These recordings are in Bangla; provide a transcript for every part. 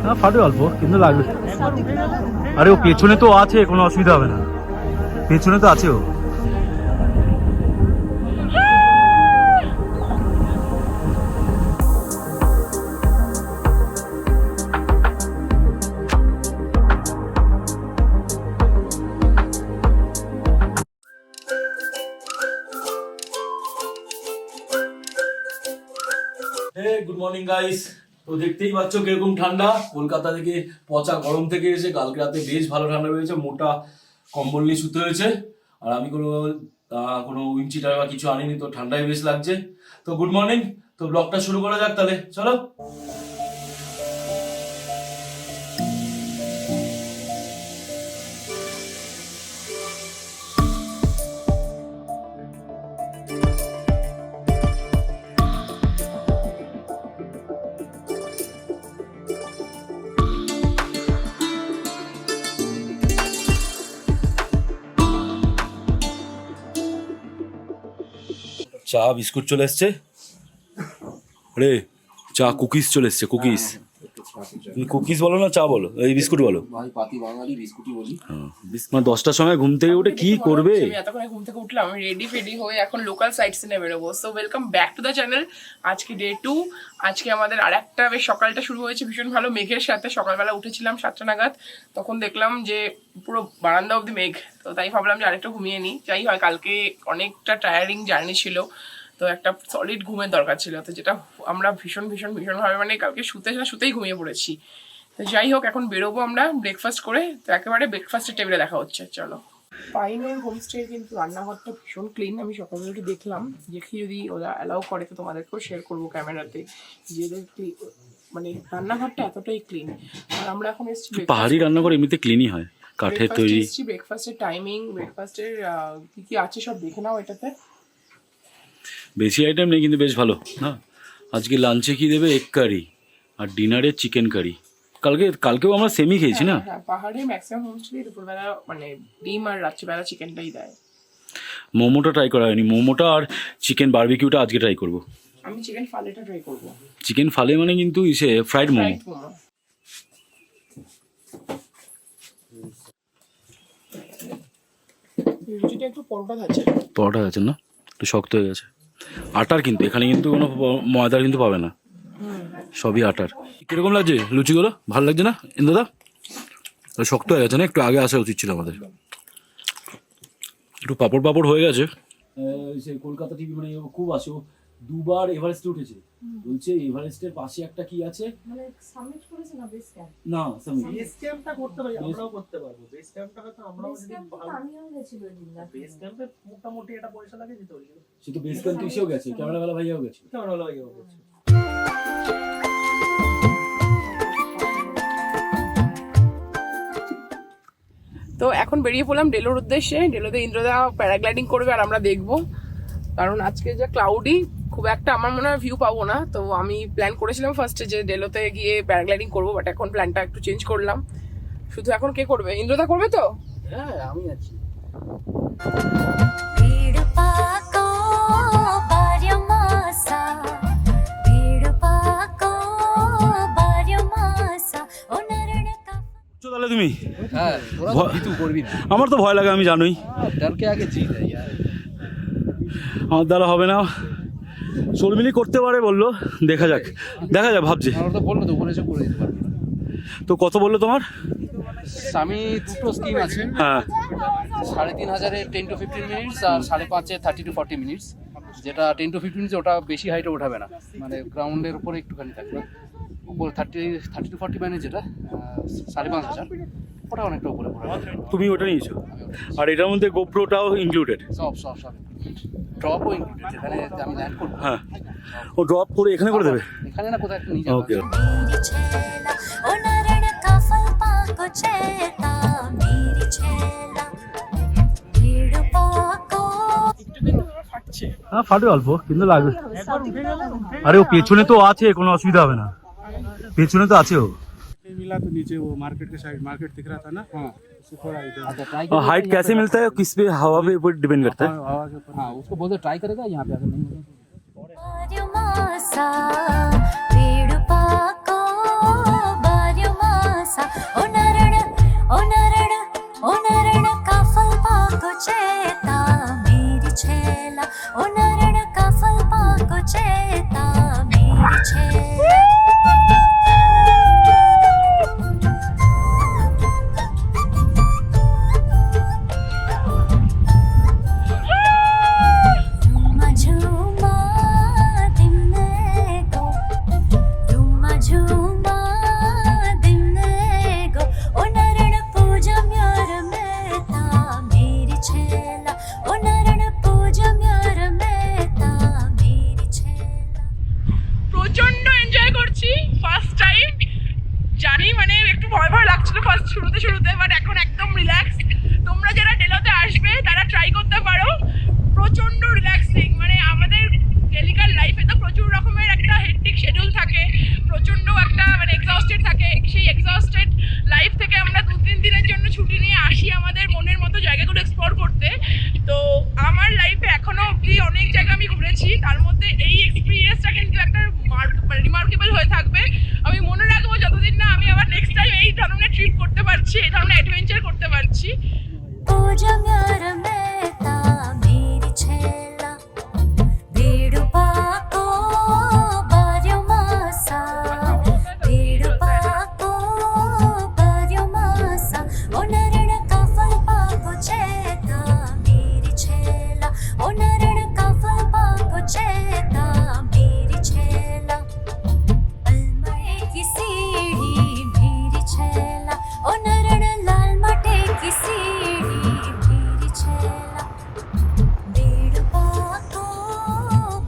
হ্যাঁ ফাটে অল্প কিন্তু লাগবে। আরে ও পেছনে তো আছে, কোনো অসুবিধা হবে না, পেছনে তো আছে ও। Good morning guys. তো দেখতেই পাচ্ছ কিরকম ঠান্ডা। কলকাতা থেকে পচা গরম থেকে এসে কালকে রাতে বেশ ভালো ঠান্ডা রয়েছে, মোটা কম্বল নিয়ে শুতে হয়েছে। আর আমি কোনো উইন্চিটার বা কিছু আনিনি, তো ঠান্ডায় বেশ লাগছে। তো গুড মর্নিং। তো ব্লগটা শুরু করা যাক তাহলে, চলো। চা বিস্কুট চলে এসছে, আরে চা কুকিজ চলে এসছে, কুকিজ। তুমি কুকিজ বলো না চা বলো, এই বিস্কুট বলো। ভাই পাতি বাঙালি বিস্কুটই বলি। মানে 10টার সময় ঘুম থেকে উঠে কি করবে? আমি এতক্ষণে ঘুম থেকে উঠলাম, আমি রেডি ফেডি হয়ে এখন লোকাল সাইট সিনে বেরোবো। So welcome back to the channel. আজকে ডে 2। আজকে আমাদের আর একটা বেশ সকালটা শুরু হয়েছে ভীষণ ভালো মেঘের সাথে। সকালবেলা উঠেছিলাম 7টা নাগাদ, তখন দেখলাম যে পুরো বারান্দা অব্দি মেঘ। তো তাই ভাবলাম যে আরেকটা ঘুমিয়ে নিই। যাই হয়, কালকে অনেকটা টায়ারিং জার্নি ছিল, তো একটা সলিড ঘুমের দরকার ছিল। তো যেটা আমরা ভীষণভাবে মানে কালকে শুতেই ঘুমিয়ে পড়েছি। তো যাই হোক, এখন বেরোবো আমরা ব্রেকফাস্ট করে। তো একেবারে ব্রেকফাস্টের টেবিলে দেখা হচ্ছে, চলো। পাইনের হোমস্টে কিন্তু রান্নাঘরটা ভীষণ ক্লিন। আমি সকালে উঠে দেখলাম, দেখি যদি ওরা অ্যালাউ করে তো তোমাদেরকেও শেয়ার করবো ক্যামেরাতে, যে মানে রান্নাঘরটা এতটাই ক্লিন। আর আমরা এখন এসেছি পাহাড়ি রান্নাঘর এমনিতে ক্লিনই হয়, কাঠের তৈরি। ব্রেকফাস্টের টাইমিং, ব্রেকফাস্টের কি কি আছে সব দেখে নাও এটাতে। বেশি আইটেম নেই কিন্তু বেশ ভালো না। আজকে লাঞ্চে কি দেবে, এগ কারি, আর ডিনারে চিকেন কারি। কালকেও আমরা সেমই খেয়েছি না। হ্যাঁ, পাহাড়ে ম্যাক্সিমাম হোমস্টে দুপুরবেলা মানে ডিম আর রাত্রিবেলা চিকেনটাই দেয়। মোমোটা ট্রাই করা হয়নি, মোমোটা আর চিকেন বারবিকিউটা আজকে ট্রাই করব। আমি চিকেন ফালেটা ট্রাই করব। চিকেন ফালে মানে কিন্তু ইসে ফ্রাইড মোমো। রুটিটা একটু পরোটা আছে না, একটু শক্ত হয়ে গেছে। আটার কিন্তু এখানে কিন্তু কোনো ময়দার কিন্তু পাবে না, সবই আটার। কিরকম লাগছে লুচিগুলো? ভালো লাগছে না ইন্দ্রদা? শক্ত হয়ে গেছে না, একটু আগে আসা উচিত ছিল আমাদের। একটু পাপড় হয়ে গেছে। সে কলকাতা টিভি মানে খুব আসে, ও দুবার এভারেস্টে উঠেছে। বলছে এভারেস্টের পাশে একটা কি আছে, মানে সাবমিট করেছে না বেস ক্যাম্প। না সাবমিট বেস ক্যাম্পটা করতে পারি, আমরাও করতে পারবো। বেস ক্যাম্পটা হয়তো আমরাও যদি ভালো, আমিও গেছিল দিন না। বেস ক্যাম্পে মোটামুটি একটা পয়সা লাগে যেতে পারি। সে তো বেস ক্যাম্প এসেও গেছে, ক্যামেরাওয়ালা ভাইয়াও গেছে। তো এখন বেরিয়ে পড়লাম ডেলোর উদ্দেশ্যে। ডেলোতে ইন্দ্রদা প্যারাগ্লাইডিং করবে আর আমরা দেখবো, কারণ আজকে যা ক্লাউডি, খুব একটা আমার মনে হয় ভিউ পাবো না। তো আমি প্ল্যান করেছিলাম ফার্স্টে যে ডেলোতে গিয়ে প্যারাগ্লাইডিং করবো, বাট এখন প্ল্যানটা একটু চেঞ্জ করলাম। শুধু এখন কে করবে? ইন্দ্রদা করবে তো? হ্যাঁ আমি আছি। তাহলে তুমি হ্যাঁ, তোরা তো ভিতু করবি না। আমার তো ভয় লাগে, আমি জানোই। ডরকে আগে জিত है यार। আমার দ্বারা হবে না, চলমিলি করতে পারে বললো, দেখা যাক ভাবছি। আমরা তো বললো তো উপরে এসে করে দিতে পারবো। তো কত বললো তোমার? আমি দুটো স্কিম আছে। হ্যাঁ, 3,500-এ 10 to 15 মিনিটস আর 5.5-এ 30 to 40 মিনিটস। যেটা 10 to 15 মিনিটস ওটা বেশি হাইটে ওঠাবে না, মানে গ্রাউন্ডের উপরে একটুখানি থাকবে। উপর 30 to 40 মানে যেটা 5,500, ওটা অনেকটা উপরে পড়ে। তুমি ওটা নিয়েছো? আর এটার মধ্যে গোপ্রোটাও ইনক্লুডেড? সব ড্রপও ইনক্লুডেড। যেখানে আমি ল্যান্ড করবো, হ্যাঁ, ও ড্রপ করে এখানে করে দেবে? এখানে না, কোথাও একটা নিয়ে ওকে। যাবে। হ্যাঁ ফাটে অল্প কিন্তু লাগবে। আরে ও পেছনে তো আছে, কোনো অসুবিধা হবে না, পেছনে তো আছে ও। मिला तो नीचे वो मार्केट के साइड मार्केट दिख रहा था ना। हाँ, उससे थोड़ा इधर। अच्छा ट्राई और हाइट कैसे मिलता है, किस पे, हवा पे ऊपर डिपेंड करता है? हवा के ऊपर। हाँ, उसको बोलते ट्राई करेगा, यहाँ पे अगर नहीं होगा। झूमा दिंगो ओ नरण पूजम यार मेता मेरी छेला ओ नरण पूजम यार मेता मेरी छेला প্রচন্ড এনজয় করছি ফার্স্ট টাইম জানি মানে একটু ভয় ভয় লাগছিল ফার্স্ট শুরুতে বাট এখন একদম রিল্যাক্স তোমরা যারা ডেলোতে আসবে তারা ট্রাই করতে পারো প্রচন্ড রিল্যাক্সিং মানে আমাদের ডেলিকার লাইফে তো প্রচুর রকমের একটা হেক্টিক শিডিউল থাকে প্রচন্ড একটা মানে এক্সস্টেড থাকে সেই এক্সস্টেড লাইফ থেকে আমরা 2-3 দিনের জন্য ছুটি নিয়ে আসি আমাদের মনের মতো জায়গাগুলো এক্সপ্লোর করতে তো আমার লাইফে এখনো অবধি অনেক জায়গা আমি ঘুরেছি তার মধ্যে এই এক্সপিরিয়েন্সটা কিন্তু একটা রিমার্কেবল হয়ে থাকবে আমি মনে রাখবো যতদিন না আমি আবার নেক্সট টাইম এই ধরনের ট্রিপ করতে পারছি এই ধরনের অ্যাডভেঞ্চার করতে পারছি पूजम यार मेता मेरी छेला वेडुपाको बार्यो मासा वेडुपाको बार्यो मासा ओ नरण कफल पाको चेता मेरी छेला ओ नरण कफल पाको चेता मेरी छेला अलमटे की सीढ़ी मेरी छेला ओ नरण लाल मटे की सीढ़ी मेरी छेला वेडुपाको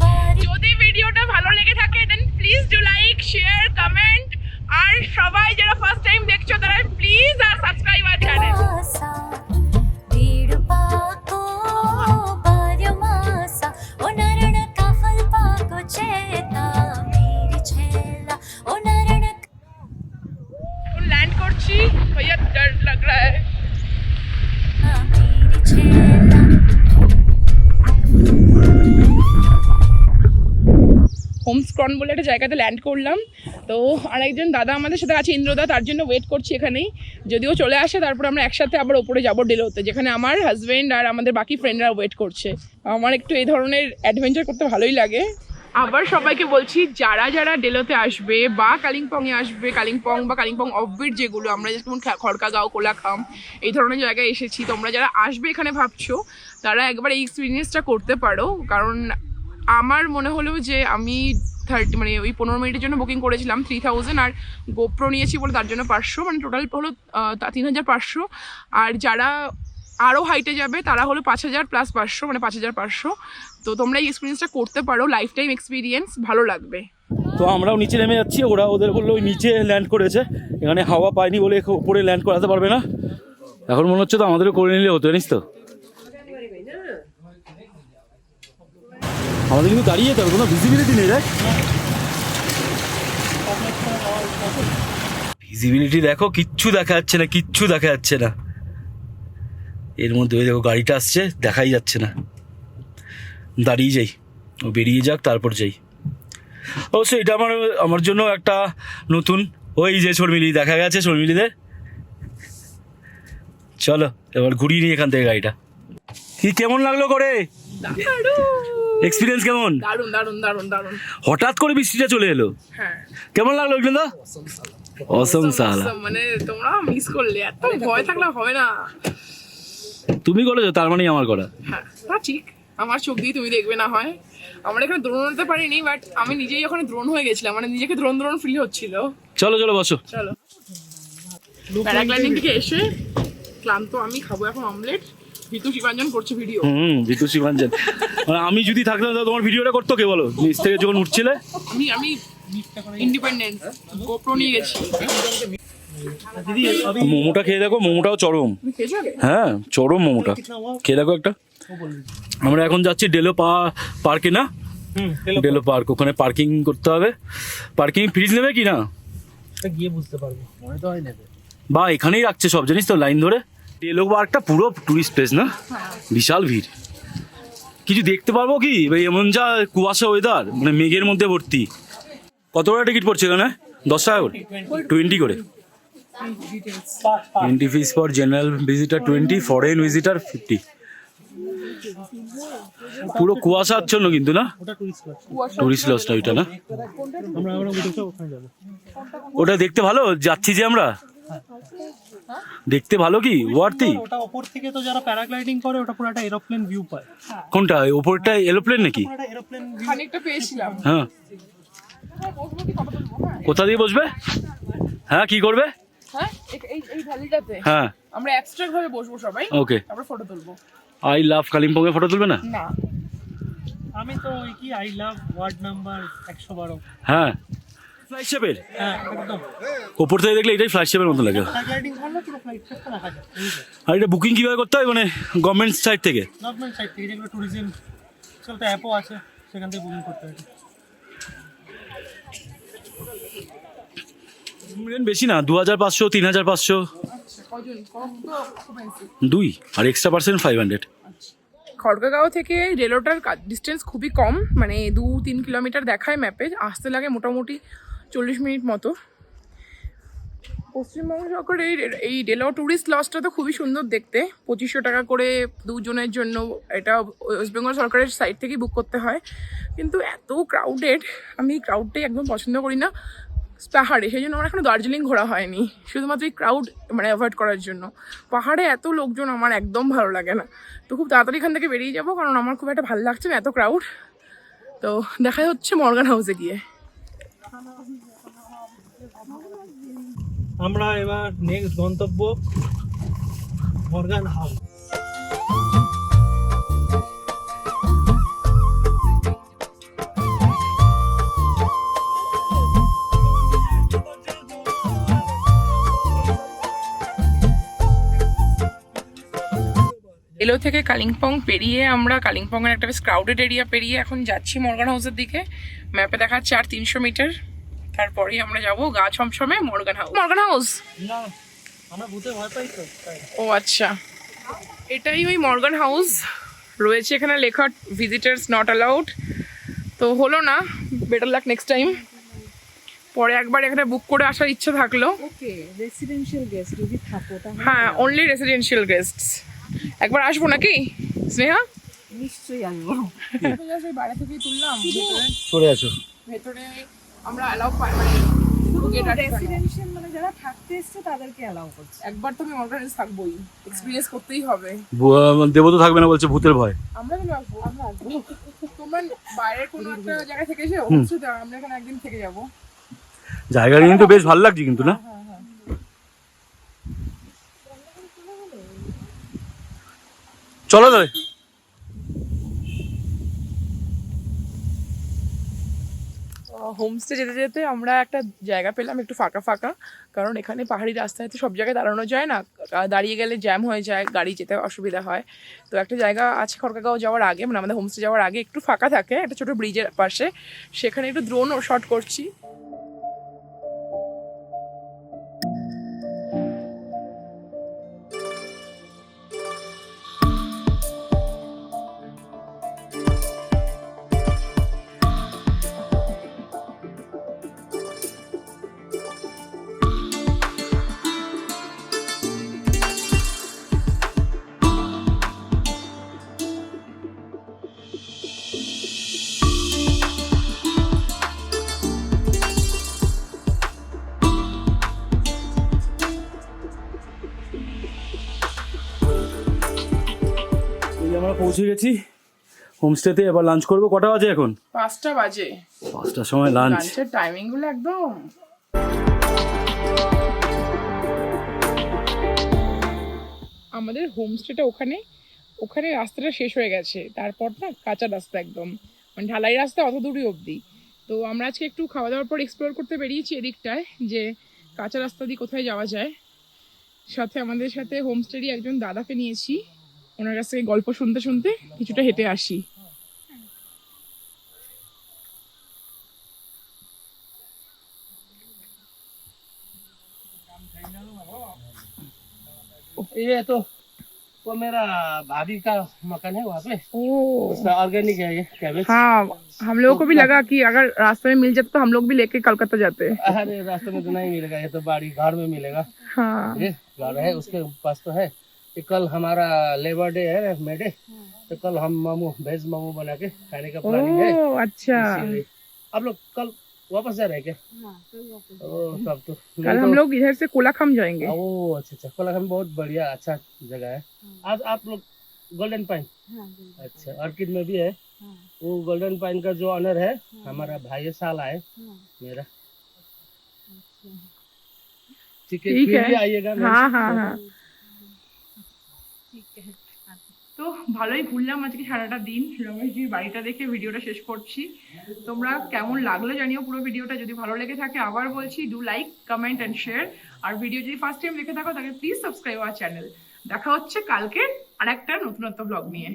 बारी যদি ভিডিওটা ভালো লেগে থাকে then please do like share comment আর সবাই যারা ফার্স্ট টাইম দেখছো তারা প্লিজ আর সাবস্ক্রাইব আর চ্যানেল मासा वेडुपाको बार्यो मासा ओ नरण कफल पाको चेता मेरी छेला ओ नरण लैंड করছি भैया डर लग रहा है मेरी छेला হোমস্ক্রন বলে একটা জায়গাতে ল্যান্ড করলাম তো আরেকজন দাদা আমাদের সাথে আছে ইন্দ্রদা তার জন্য ওয়েট করছি এখানেই যদিও চলে আসে তারপর আমরা একসাথে আবার ওপরে যাবো ডেলোতে যেখানে আমার হাজবেন্ড আর আমাদের বাকি ফ্রেন্ডরা ওয়েট করছে আমার একটু এই ধরনের অ্যাডভেঞ্চার করতে ভালোই লাগে আবার সবাইকে বলছি যারা যারা ডেলোতে আসবে বা কালিম্পংয়ে আসবে কালিম্পং বা কালিম্পং অফবিট যেগুলো আমরা যেমন খড়কাগাঁও কোলাখাম এই ধরনের জায়গায় এসেছি তোমরা যারা আসবে এখানে ভাবছো তারা একবার এই এক্সপিরিয়েন্সটা করতে পারো কারণ আমার মনে হলো যে আমি 30 মানে ওই 15 মিনিটের জন্য বুকিং করেছিলাম 3000 আর গোপ্রো নিয়েছি বলে তার জন্য 500 মানে টোটাল হলো 3500 আর যারা আরও হাইটে যাবে তারা হলো 5000 প্লাস 500 মানে 5500 তো তোমরা এই এক্সপিরিয়েন্সটা করতে পারো লাইফ টাইম এক্সপিরিয়েন্স ভালো লাগবে তো আমরাও নিচে নেমে যাচ্ছি ওরা ওদের বললো ওই নিচে ল্যান্ড করেছে এখানে হাওয়া পায়নি বলে উপরে ল্যান্ড করাতে পারবে না এখন মনে হচ্ছে তো আমাদেরও করে নিলে হতো জানিস তো আমাদের কিন্তু দাঁড়িয়ে যেতে হবে কোনো ভিজিবিলিটি নেই দেখ ভিজিবিলিটি দেখো কিচ্ছু দেখা যাচ্ছে না এর মধ্যে ওই দেখো গাড়িটা আসছে দেখাই যাচ্ছে না দাঁড়িয়ে যাই ও বেরিয়ে যাক তারপর যাই অবশ্যই এটা আমার জন্য একটা নতুন ওই যে শর্মিলি দেখা গেছে শর্মিলিদের চলো এবার ঘুরিয়ে নিই এখান থেকে গাড়িটা কি কেমন লাগলো করে এক্সপিরিয়েন্স কেমন দারুণ দারুণ দারুণ দারুণ হঠাৎ করে বৃষ্টিটা চলে এলো হ্যাঁ কেমন লাগলো কিন্তু অসম সালা মানে তোমরা মিস করলে এত ভয় থাকলে হবে না তুমি করেছো তার মানেই আমার করা হ্যাঁ তা ঠিক আমার চোখ দিয়ে তুমি দেখবে না হয় আমরা এখানে দ্রোণ হতে পারিনি বাট আমি নিজেই ওখানে দ্রোণ হয়ে গেছিলাম মানে নিজেকে দ্রোণ ফিল হচ্ছিল চলো চলো বসো চলো প্যারাগ্লাইডিং থেকে এসে ক্লান্ত আমি খাবো এখন অমলেট ভিতু শিবাঞ্জন করছে ভিডিও ভিতু শিবাঞ্জন মানে আমি যদি থাকতাম তাহলে তোমার ভিডিওটা করতো কে বলো নিচ থেকে যখন উঠছিলে আমি ইন্ডিপেন্ডেন্স গোপ্রো নিয়ে গেছি মোমোটা খেয়ে দেখো মোমোটাও চরম হ্যাঁ চরম মোমোটা খেয়ে দেখো একটা আমরা এখন যাচ্ছি ডেলো পার্কে না ডেলো পার্ক ওখানে পার্কিং করতে হবে পার্কিং ফিজ নেবে কি না গিয়ে বুঝতে পারবো মনে তো হয় নেবে বা এখানেই রাখছে সব জানিস তো লাইন ধরে ডেলো পার্কটা পুরো টুরিস্ট প্লেস না বিশাল ভিড় কিছু দেখতে পারবো কি এমন যা কুয়াশা ওয়েদার মানে মেঘের মধ্যে ভর্তি কত টাকা টিকিট পড়ছে এখানে 10 টাকা করে 20 করে entry fees for general visitor 20 foreign visitor 50 পুরো কুয়াশা আচ্ছন্ন কিন্তু না টুরিস্ট লজটা ওইটা না ওটা দেখতে ভালো যাচ্ছি যে আমরা দেখতে ভালো কি ওয়ার্থি ওটা উপর থেকে তো যারা প্যারাগ্লাইডিং করে ওটা পুরো একটা এরোপ্লেন ভিউ পায় কোনটা উপরটা এরোপ্লেন নাকি পুরো একটা এরোপ্লেন খানিকটা পেয়েছিলাম হ্যাঁ কোথা দিয়ে বসবে? হ্যাঁ কি করবে? হ্যাঁ এই ভ্যালিটাতে হ্যাঁ আমরা অ্যাবস্ট্রাক্ট ভাবে বসবো সবাই, ওকে। তারপর ফটো তুলবো। I love Kalimpong A photo তুলবে না? না আমি তো ওই কি আই লাভ ওয়ার্ড নাম্বার 112। হ্যাঁ ফ্লাইট শেপের, হ্যাঁ একদম। ওপর থেকে দেখলে এটাই ফ্লাইট শেপের মতো লাগে। প্যারাগ্লাইডিং করলে পুরো ফ্লাইট সেটটা দেখা যায়। আর এটা বুকিং কিভাবে করতে হয়, মানে গভর্নমেন্ট সাইড থেকে? গভর্নমেন্ট সাইড থেকে যেগুলো ট্যুরিজম চলতে অ্যাপও আছে, সেখান থেকে বুকিং করতে হয়। বেশি না, 2500 3500 কজন দুই, আর এক্সট্রা পার্সেন্ট 500। খড়গাঁও থেকে রেলোটার ডিস্টেন্স খুবই কম, মানে 2-3 কিলোমিটার দেখায় ম্যাপে, আসতে লাগে মোটামুটি 40 মিনিট মতো। পশ্চিমবঙ্গ সরকারের এই ডেলো ট্যুরিস্ট লজটা তো খুবই সুন্দর দেখতে, 2500 টাকা করে দুজনের জন্য। এটা ওয়েস্ট বেঙ্গল সরকারের সাইড থেকেই বুক করতে হয়, কিন্তু এত ক্রাউডেড, আমি ক্রাউডটাই একদম পছন্দ করি না পাহাড়ে, সেই জন্য আমার এখনো দার্জিলিং ঘোরা হয়নি, শুধুমাত্র এই ক্রাউড মানে অ্যাভয়েড করার জন্য। পাহাড়ে এত লোকজন আমার একদম ভালো লাগে না, তো খুব তাড়াতাড়ি এখান থেকে বেরিয়ে যাবো, কারণ আমার খুব একটা ভালো লাগছে না এত ক্রাউড। তো দেখা হচ্ছে মর্গান হাউসে গিয়ে। আমরা এবার নেক্সট গন্তব্য মর্গান হাউস। এলো থেকে কালিম্পং পেরিয়ে আমরা কালিম্পংয়ের একটা বেশ ক্রাউডেড এরিয়া পেরিয়ে এখন যাচ্ছি মর্গান হাউসের দিকে। ম্যাপে দেখাচ্ছে আর 300 মিটার, তারপরেই আমরা যাব গা ছমছমে মর্গান হাউস। মর্গান হাউস না আমরা ভূতে ভয় পাই তো তাই। ও আচ্ছা, এটাই ওই মর্গান হাউস। রয়েছে এখানে লেখা ভিজিটার্স নট অ্যালাউড, তো হলো না, বেটার লাক নেক্সট টাইম। পরে একবার এখানে বুক করে আসার ইচ্ছা থাকলো। ওকে, রেসিডেন্সিয়াল গেস্ট যদি থাকো তাহলে হ্যাঁ, অনলি রেসিডেন্সিয়াল গেস্টস। একবার আসবো নাকি স্নেহা? নিশ্চয়ই আসবো। বাইরে থেকেই তুললাম, সরে আছো। ভেতরে আমরা অ্যালাউ পাই, মানে গেট আছে। রেসিডেন্সিয়াল মানে যারা থাকতে এসছে তাদেরকে অ্যালাউ করছে। একবার তো আমি অর্গানাইজ থাকবোই, এক্সপিরিয়েন্স করতেই হবে। দেব তো থাকবে না বলছে, ভূতের ভয়। আমরা কেন আসবো? আমরা আসবো। তোমরা বাইরের কোনো একটা জায়গায় থেকে এসে অবশ্যই দাও, আমরা এখানে একদিন থেকে যাবো। জায়গাটা কিন্তু বেশ ভালো লাগছে কিন্তু, না? চলো তাহলে। হোমস্টে যেতে যেতে আমরা একটা জায়গা পেলাম একটু ফাঁকা ফাঁকা, কারণ এখানে পাহাড়ি রাস্তায় তো সব জায়গায় দাঁড়ানো যায় না, দাঁড়িয়ে গেলে জ্যাম হয়ে যায়, গাড়ি যেতে অসুবিধা হয়। তো একটা জায়গা আছে খড়গাঁও যাওয়ার আগে, মানে আমাদের হোমস্টে যাওয়ার আগে একটু ফাঁকা থাকে, একটা ছোটো ব্রিজের পাশে, সেখানে একটু ড্রোন শট করছি। আমরা পৌঁছে গেছি হোমস্টেতে, এবার লাঞ্চ করবো। কটা বাজে এখন? 5টা বাজে। 5টার সময় লাঞ্চ। লাঞ্চের টাইমিং গুলো একদম। আমাদের হোমস্টেটা ওখানে, ওখানে রাস্তাটা শেষ হয়ে গেছে, তারপর না কাঁচা রাস্তা একদম, মানে ঢালাই রাস্তা অত দূরই অবধি। তো আমরা আজকে একটু খাওয়া দাওয়ার পর এক্সপ্লোর করতে বেরিয়েছি এদিকটায়, যে কাঁচা রাস্তা দিয়ে কোথায় যাওয়া যায়। সাথে আমাদের সাথে হোমস্টেরই একজন দাদাকে নিয়েছি, ওনার কাছ থেকে গল্প শুনতে শুনতে কিছুটা হেঁটে আসি। ये तो वो मेरा भाभी का मकान है वहाँ पे, ओह उसका ऑर्गेनिक है ये कैबेज। हाँ, हम लोगों को भी लगा कि अगर रास्ते में मिल जाता तो हम लोग भी लेके कलकत्ता जाते। अरे रास्ते में तो नहीं मिलेगा, ये तो बाड़ी घर में मिलेगा। हाँ ये घर है उसके पास तो है। ये कल हमारा लेबर डे है मे डे, तो कल हम मोमो वेज मोमो बना के खाने का प्लानिंग है। ओह अच्छा, इसीलिए। आप लोग कल वापस जा रहे हैं क्या? ओ तब तो कल हम लोग इधर से कोलाखाम जाएंगे। ओ अच्छा अच्छा, कोलाघाट बहुत बढ़िया अच्छा जगह है। आज आप लोग गोल्डन पाइन, अच्छा ऑर्किड में भी है। वो गोल्डन पाइन का जो ऑनर है हमारा भाई साला है मेरा। ठीक है, ठीक फिर है। भी आइएगा मैम। हाँ हाँ हाँ তো ভালোই ঘুরলাম আজকে সারাটা দিন। রমেশজির বাড়িটা দেখে ভিডিওটা শেষ করছি। তোমরা কেমন লাগলো জানিও পুরো ভিডিওটা। যদি ভালো লেগে থাকে আবার বলছি, do like, comment and share. আর ভিডিও যদি ফার্স্ট টাইম দেখে থাকো তাহলে প্লিজ সাবস্ক্রাইব আওয়ার চ্যানেল। দেখা হচ্ছে কালকে আর একটা নতুনত্ব ব্লগ নিয়ে।